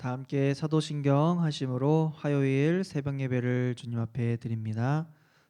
다 함께 사도신경 하심으로 화요일 새벽 예배를 주님 앞에 드립니다.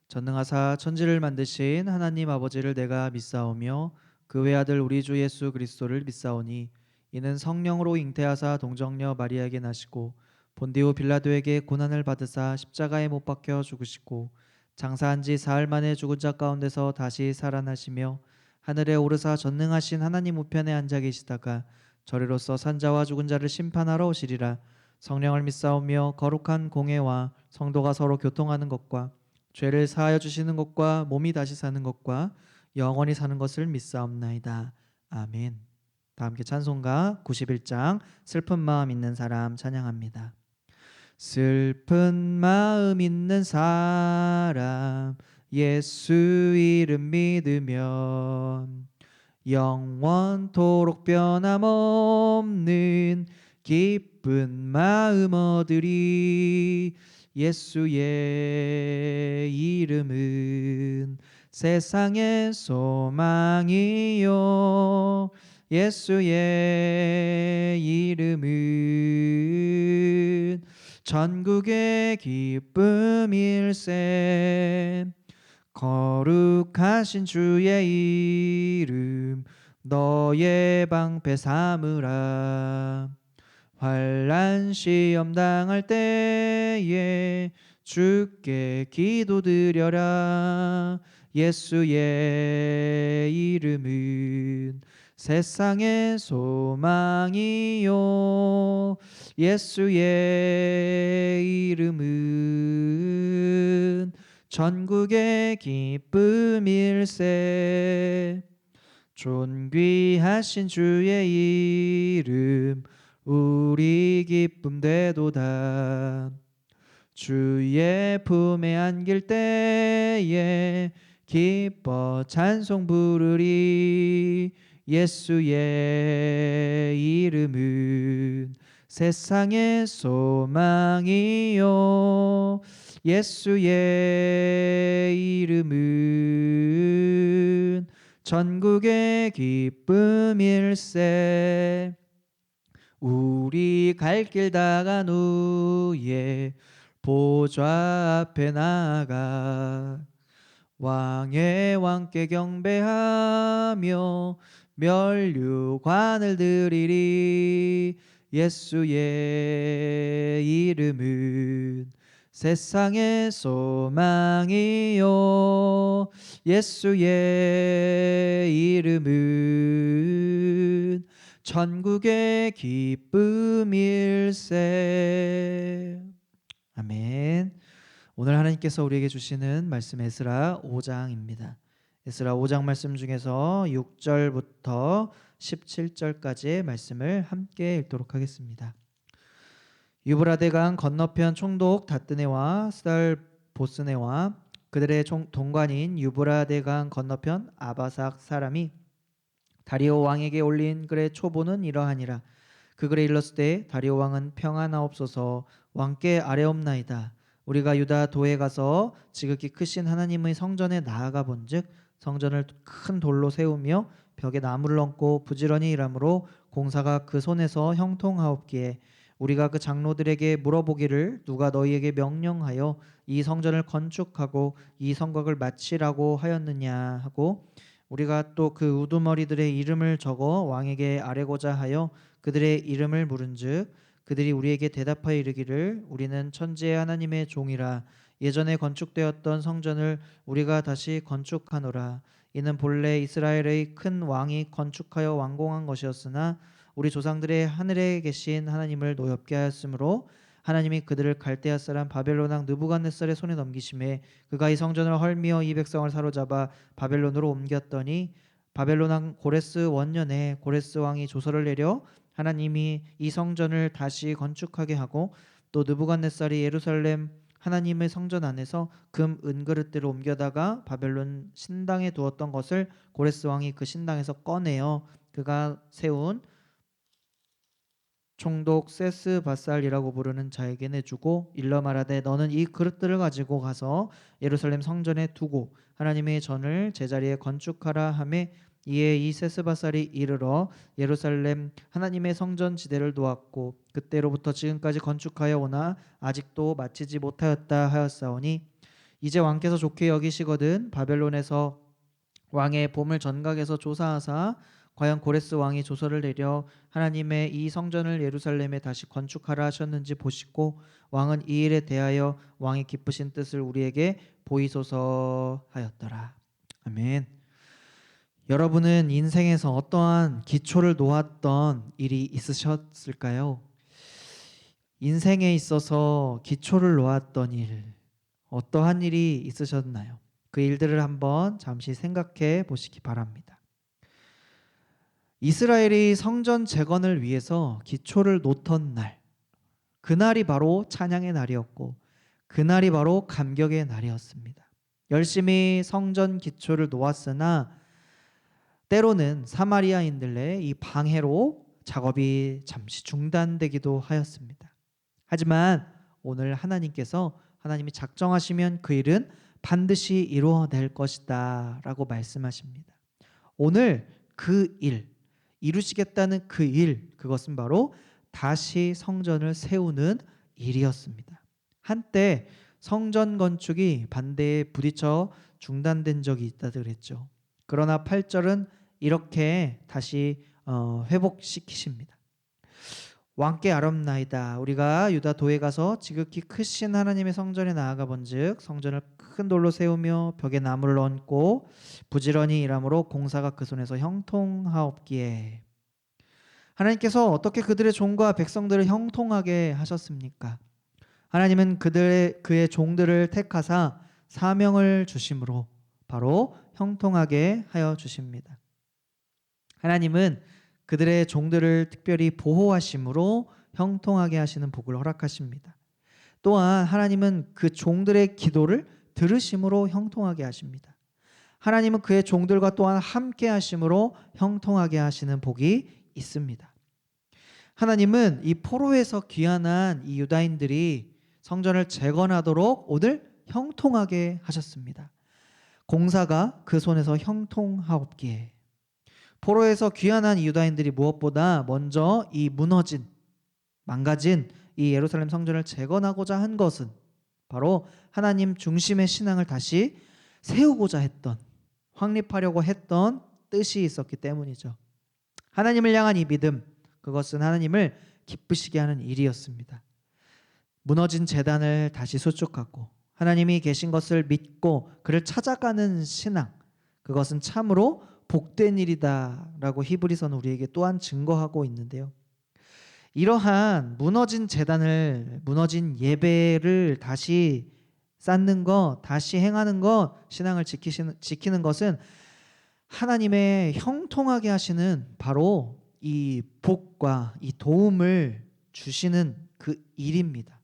전능하사 천지를 만드신 하나님 아버지를 내가 믿사오며 그 외아들 우리 주 예수 그리스도를 믿사오니 이는 성령으로 잉태하사 동정녀 마리아에게 나시고 본디오 빌라도에게 고난을 받으사 십자가에 못 박혀 죽으시고 장사한 지 사흘 만에 죽은 자 가운데서 다시 살아나시며 하늘에 오르사 전능하신 하나님 우편에 앉아 계시다가 저리로서 산자와 죽은 자를 심판하러 오시리라. 성령을 믿사오며 거룩한 공회와 성도가 서로 교통하는 것과 죄를 사하여 주시는 것과 몸이 다시 사는 것과 영원히 사는 것을 믿사옵나이다. 아멘. 다 함께 찬송가 91장 슬픈 마음 있는 사람 찬양합니다. 슬픈 마음 있는 사람 예수 이름 믿으면 영원토록 변함없는 기쁜 마음 얻으리. 예수의 이름은 세상의 소망이요 예수의 이름은 전국의 기쁨일세. 거룩하신 주의 이름 너의 방패 삼으라. 환난 시험 당할 때에 주께 기도드려라. 예수의 이름은 세상의 소망이요 예수의 이름은 전국의 기쁨일세. 존귀하신 주의 이름 우리 기쁨 되도다. 주의 품에 안길 때에 기뻐 찬송 부르리. 예수의 이름은 세상의 소망이요 예수의 이름은 전국의 기쁨일세. 우리 갈 길 다간 후에 보좌 앞에 나가 왕의 왕께 경배하며 면류관을 드리리. 예수의 이름은 세상의 소망이요 예수의 이름은 전국의 기쁨일세. 아멘. 오늘 하나님께서 우리에게 주시는 말씀 에스라 5장입니다. 에스라 5장 말씀 중에서 6절부터 17절까지의 말씀을 함께 읽도록 하겠습니다. 유브라데강 건너편 총독 다뜨네와 스달보스네와 그들의 동관인 유브라데강 건너편 아바삭 사람이 다리오 왕에게 올린 글의 초보는 이러하니라. 그 글에 일렀을 때 다리오 왕은 평안하옵소서. 왕께 아뢰옵나이다. 우리가 유다 도에 가서 지극히 크신 하나님의 성전에 나아가 본즉 성전을 큰 돌로 세우며 벽에 나무를 얹고 부지런히 일하므로 공사가 그 손에서 형통하옵기에 우리가 그 장로들에게 물어보기를 누가 너희에게 명령하여 이 성전을 건축하고 이 성곽을 마치라고 하였느냐 하고 우리가 또 그 우두머리들의 이름을 적어 왕에게 아뢰고자 하여 그들의 이름을 물은즉 그들이 우리에게 대답하여 이르기를 우리는 천지의 하나님의 종이라. 예전에 건축되었던 성전을 우리가 다시 건축하노라. 이는 본래 이스라엘의 큰 왕이 건축하여 완공한 것이었으나 우리 조상들의 하늘에 계신 하나님을 노엽게 하였으므로 하나님이 그들을 갈대아 사람 바벨론 왕 느부갓네살의 손에 넘기심에 그가 이 성전을 헐미어 이 백성을 사로잡아 바벨론으로 옮겼더니 바벨론 왕 고레스 원년에 고레스 왕이 조서를 내려 하나님이 이 성전을 다시 건축하게 하고 또 느부갓네살이 예루살렘 하나님의 성전 안에서 금 은그릇들을 옮겨다가 바벨론 신당에 두었던 것을 고레스 왕이 그 신당에서 꺼내어 그가 세운 총독 세스바살이라고 부르는 자에게 내주고 일러 말하되 너는 이 그릇들을 가지고 가서 예루살렘 성전에 두고 하나님의 전을 제자리에 건축하라 하매 이에 이 세스바살이 이르러 예루살렘 하나님의 성전 지대를 놓았고 그때로부터 지금까지 건축하여 오나 아직도 마치지 못하였다 하였사오니 이제 왕께서 좋게 여기시거든 바벨론에서 왕의 보물 전각에서 조사하사 과연 고레스 왕이 조서를 내려 하나님의 이 성전을 예루살렘에 다시 건축하라 하셨는지 보시고 왕은 이 일에 대하여 왕의 기쁘신 뜻을 우리에게 보이소서 하였더라. 아멘. 여러분은 인생에서 어떠한 기초를 놓았던 일이 있으셨을까요? 인생에 있어서 기초를 놓았던 일, 어떠한 일이 있으셨나요? 그 일들을 한번 잠시 생각해 보시기 바랍니다. 이스라엘이 성전 재건을 위해서 기초를 놓던 날, 그날이 바로 찬양의 날이었고 그날이 바로 감격의 날이었습니다. 열심히 성전 기초를 놓았으나 때로는 사마리아인들의 이 방해로 작업이 잠시 중단되기도 하였습니다. 하지만 오늘 하나님이 작정하시면 그 일은 반드시 이루어낼 것이다 라고 말씀하십니다. 오늘 그 일, 이루시겠다는 그 일, 그것은 바로 다시 성전을 세우는 일이었습니다. 한때 성전 건축이 반대에 부딪혀 중단된 적이 있다 그랬죠. 그러나 8절은 이렇게 다시 회복시키십니다. 왕께 아뢰옵나이다. 우리가 유다 도에 가서 지극히 크신 하나님의 성전에 나아가 본즉 성전을 큰 돌로 세우며 벽에 나무를 얹고 부지런히 일함으로 공사가 그 손에서 형통하옵기에. 하나님께서 어떻게 그들의 종과 백성들을 형통하게 하셨습니까? 하나님은 그의 종들을 택하사 사명을 주심으로 바로 형통하게 하여 주십니다. 하나님은 그들의 종들을 특별히 보호하심으로 형통하게 하시는 복을 허락하십니다. 또한 하나님은 그 종들의 기도를 들으심으로 형통하게 하십니다. 하나님은 그의 종들과 또한 함께 하심으로 형통하게 하시는 복이 있습니다. 하나님은 이 포로에서 귀환한 이 유다인들이 성전을 재건하도록 오늘 형통하게 하셨습니다. 공사가 그 손에서 형통하옵기에. 포로에서 귀환한 이 유다인들이 무엇보다 먼저 이 무너진, 망가진 이 예루살렘 성전을 재건하고자 한 것은 바로 하나님 중심의 신앙을 다시 세우고자 했던, 확립하려고 했던 뜻이 있었기 때문이죠. 하나님을 향한 이 믿음, 그것은 하나님을 기쁘시게 하는 일이었습니다. 무너진 제단을 다시 수축하고 하나님이 계신 것을 믿고 그를 찾아가는 신앙, 그것은 참으로 복된 일이다라고 히브리서는 우리에게 또한 증거하고 있는데요. 이러한 무너진 제단을, 무너진 예배를 다시 쌓는 것, 다시 행하는 것, 신앙을 지키는 것은 하나님의 형통하게 하시는 바로 이 복과 이 도움을 주시는 그 일입니다.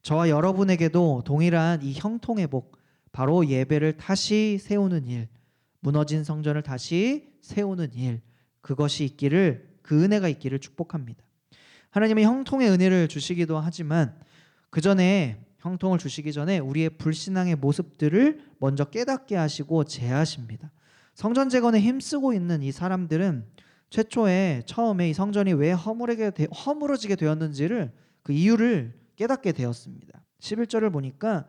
저와 여러분에게도 동일한 이 형통의 복, 바로 예배를 다시 세우는 일, 무너진 성전을 다시 세우는 일, 그것이 있기를, 그 은혜가 있기를 축복합니다. 하나님은 형통의 은혜를 주시기도 하지만 그 전에, 형통을 주시기 전에 우리의 불신앙의 모습들을 먼저 깨닫게 하시고 제하십니다. 성전 재건에 힘쓰고 있는 이 사람들은 처음에 이 성전이 왜 허물어지게 되었는지를, 그 이유를 깨닫게 되었습니다. 11절을 보니까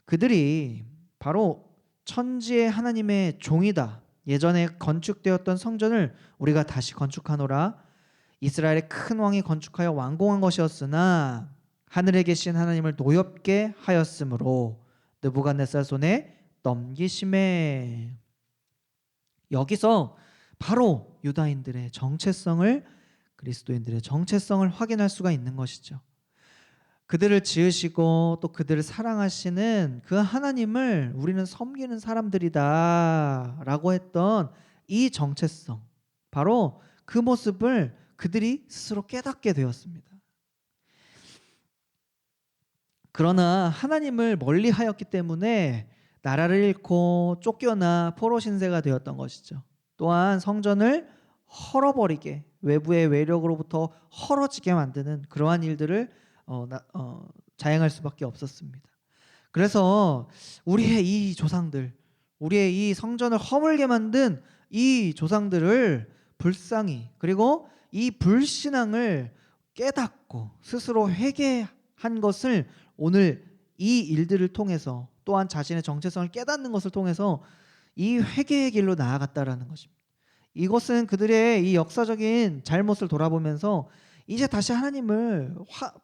그들이 바로 천지의 하나님의 종이다. 예전에 건축되었던 성전을 우리가 다시 건축하노라. 이스라엘의 큰 왕이 건축하여 완공한 것이었으나 하늘에 계신 하나님을 노엽게 하였으므로 느부갓네살 손에 넘기심에. 여기서 바로 유다인들의 정체성을, 그리스도인들의 정체성을 확인할 수가 있는 것이죠. 그들을 지으시고 또 그들을 사랑하시는 그 하나님을 우리는 섬기는 사람들이다 라고 했던 이 정체성, 바로 그 모습을 그들이 스스로 깨닫게 되었습니다. 그러나 하나님을 멀리하였기 때문에 나라를 잃고 쫓겨나 포로 신세가 되었던 것이죠. 또한 성전을 헐어버리게, 외부의 외력으로부터 헐어지게 만드는 그러한 일들을 자행할 수밖에 없었습니다. 그래서 우리의 이 조상들, 우리의 이 성전을 허물게 만든 이 조상들을 불쌍히, 그리고 이 불신앙을 깨닫고 스스로 회개한 것을 오늘 이 일들을 통해서, 또한 자신의 정체성을 깨닫는 것을 통해서 이 회개의 길로 나아갔다라는 것입니다. 이것은 그들의 이 역사적인 잘못을 돌아보면서 이제 다시 하나님을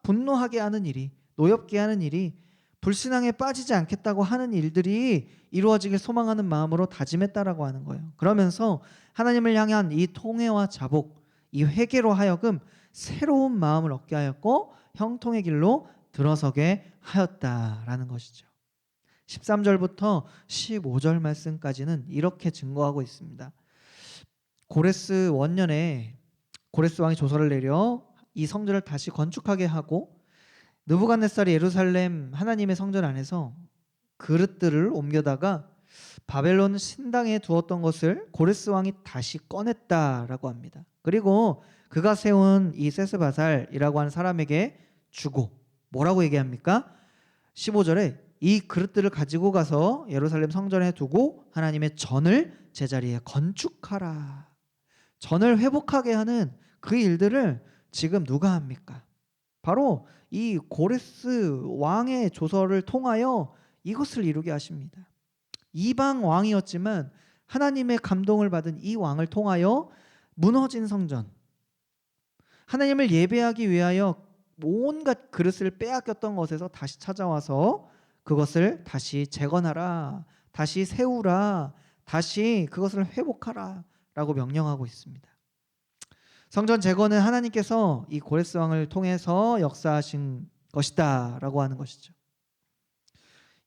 분노하게 하는 일이, 노엽게 하는 일이, 불신앙에 빠지지 않겠다고 하는 일들이 이루어지길 소망하는 마음으로 다짐했다라고 하는 거예요. 그러면서 하나님을 향한 이 통회와 자복, 이 회개로 하여금 새로운 마음을 얻게 하였고 형통의 길로 들어서게 하였다라는 것이죠. 13절부터 15절 말씀까지는 이렇게 증거하고 있습니다. 고레스 원년에 고레스 왕이 조서를 내려 이 성전을 다시 건축하게 하고 느부갓네살이 예루살렘 하나님의 성전 안에서 그릇들을 옮겨다가 바벨론 신당에 두었던 것을 고레스 왕이 다시 꺼냈다라고 합니다. 그리고 그가 세운 이 세스바살이라고 하는 사람에게 주고 뭐라고 얘기합니까? 15절에 이 그릇들을 가지고 가서 예루살렘 성전에 두고 하나님의 전을 제자리에 건축하라. 전을 회복하게 하는 그 일들을 지금 누가 합니까? 바로 이 고레스 왕의 조서를 통하여 이것을 이루게 하십니다. 이방 왕이었지만 하나님의 감동을 받은 이 왕을 통하여 무너진 성전, 하나님을 예배하기 위하여 온갖 그릇을 빼앗겼던 것에서 다시 찾아와서 그것을 다시 재건하라, 다시 세우라, 다시 그것을 회복하라 라고 명령하고 있습니다. 성전 재건은 하나님께서 이 고레스 왕을 통해서 역사하신 것이다 라고 하는 것이죠.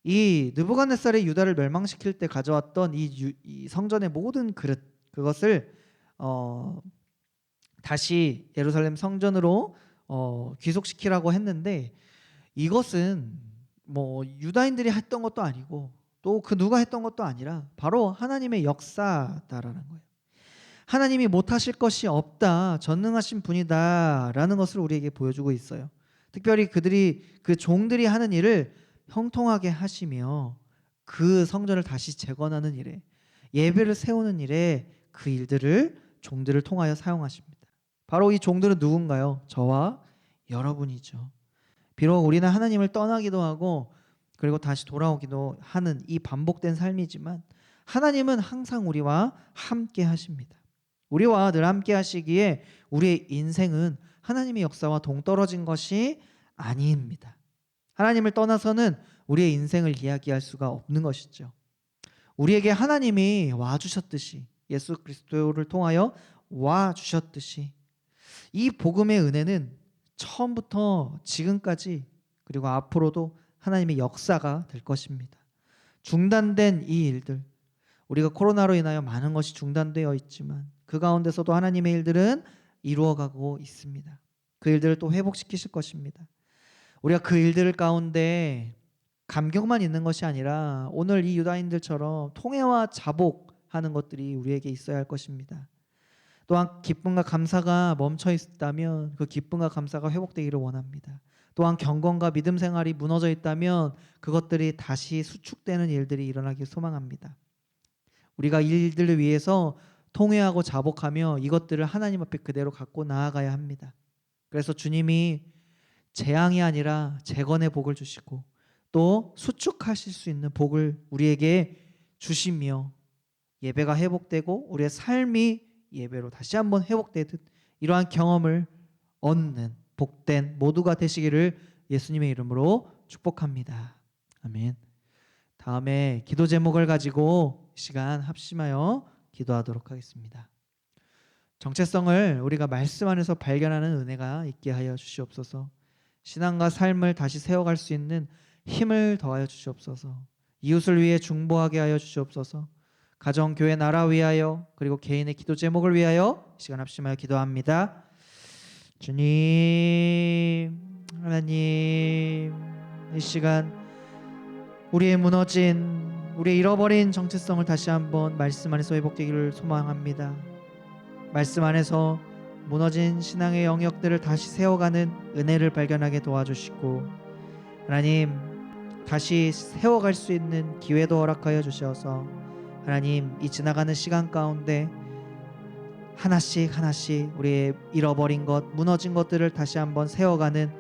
이 느부갓네살이 유다를 멸망시킬 때 가져왔던 이 성전의 모든 그릇, 그것을 다시 예루살렘 성전으로 귀속시키라고 했는데, 이것은 뭐 유다인들이 했던 것도 아니고 또 그 누가 했던 것도 아니라 바로 하나님의 역사다라는 거예요. 하나님이 못하실 것이 없다, 전능하신 분이다라는 것을 우리에게 보여주고 있어요. 특별히 그 종들이 하는 일을 형통하게 하시며 그 성전을 다시 재건하는 일에, 예배를 세우는 일에 그 일들을 종들을 통하여 사용하십니다. 바로 이 종들은 누군가요? 저와 여러분이죠. 비록 우리는 하나님을 떠나기도 하고 그리고 다시 돌아오기도 하는 이 반복된 삶이지만 하나님은 항상 우리와 함께 하십니다. 우리와 늘 함께 하시기에 우리의 인생은 하나님의 역사와 동떨어진 것이 아닙니다. 하나님을 떠나서는 우리의 인생을 이야기할 수가 없는 것이죠. 우리에게 하나님이 와주셨듯이, 예수 그리스도를 통하여 와주셨듯이 이 복음의 은혜는 처음부터 지금까지 그리고 앞으로도 하나님의 역사가 될 것입니다. 중단된 이 일들, 우리가 코로나로 인하여 많은 것이 중단되어 있지만 그 가운데서도 하나님의 일들은 이루어가고 있습니다. 그 일들을 또 회복시키실 것입니다. 우리가 그 일들 가운데 감격만 있는 것이 아니라 오늘 이 유다인들처럼 통회와 자복하는 것들이 우리에게 있어야 할 것입니다. 또한 기쁨과 감사가 멈춰 있다면 그 기쁨과 감사가 회복되기를 원합니다. 또한 경건과 믿음 생활이 무너져 있다면 그것들이 다시 수축되는 일들이 일어나길 소망합니다. 우리가 이 일들을 위해서 통회하고 자복하며 이것들을 하나님 앞에 그대로 갖고 나아가야 합니다. 그래서 주님이 재앙이 아니라 재건의 복을 주시고 또 수축하실 수 있는 복을 우리에게 주시며 예배가 회복되고 우리의 삶이 예배로 다시 한번 회복되듯 이러한 경험을 얻는 복된 모두가 되시기를 예수님의 이름으로 축복합니다. 아멘. 다음에 기도 제목을 가지고 시간 합심하여 기도하도록 하겠습니다. 정체성을 우리가 말씀 안에서 발견하는 은혜가 있게 하여 주시옵소서. 신앙과 삶을 다시 세워갈 수 있는 힘을 더하여 주시옵소서. 이웃을 위해 중보하게 하여 주시옵소서. 가정, 교회, 나라 위하여 그리고 개인의 기도 제목을 위하여 시간 합심하여 기도합니다. 주님, 하나님, 이 시간 우리의 무너진, 우리의 잃어버린 정체성을 다시 한번 말씀 안에서 회복되기를 소망합니다. 말씀 안에서 무너진 신앙의 영역들을 다시 세워가는 은혜를 발견하게 도와주시고 하나님, 다시 세워갈 수 있는 기회도 허락하여 주셔서 하나님, 이 지나가는 시간 가운데 하나씩 하나씩 우리의 잃어버린 것, 무너진 것들을 다시 한번 세워가는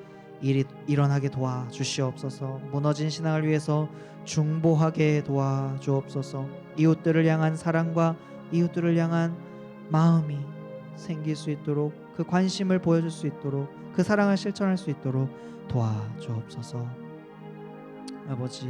일이 일어나게 도와주시옵소서. 무너진 신앙을 위해서 중보하게 도와주옵소서. 이웃들을 향한 사랑과 이웃들을 향한 마음이 생길 수 있도록, 그 관심을 보여줄 수 있도록, 그 사랑을 실천할 수 있도록 도와주옵소서. 아버지,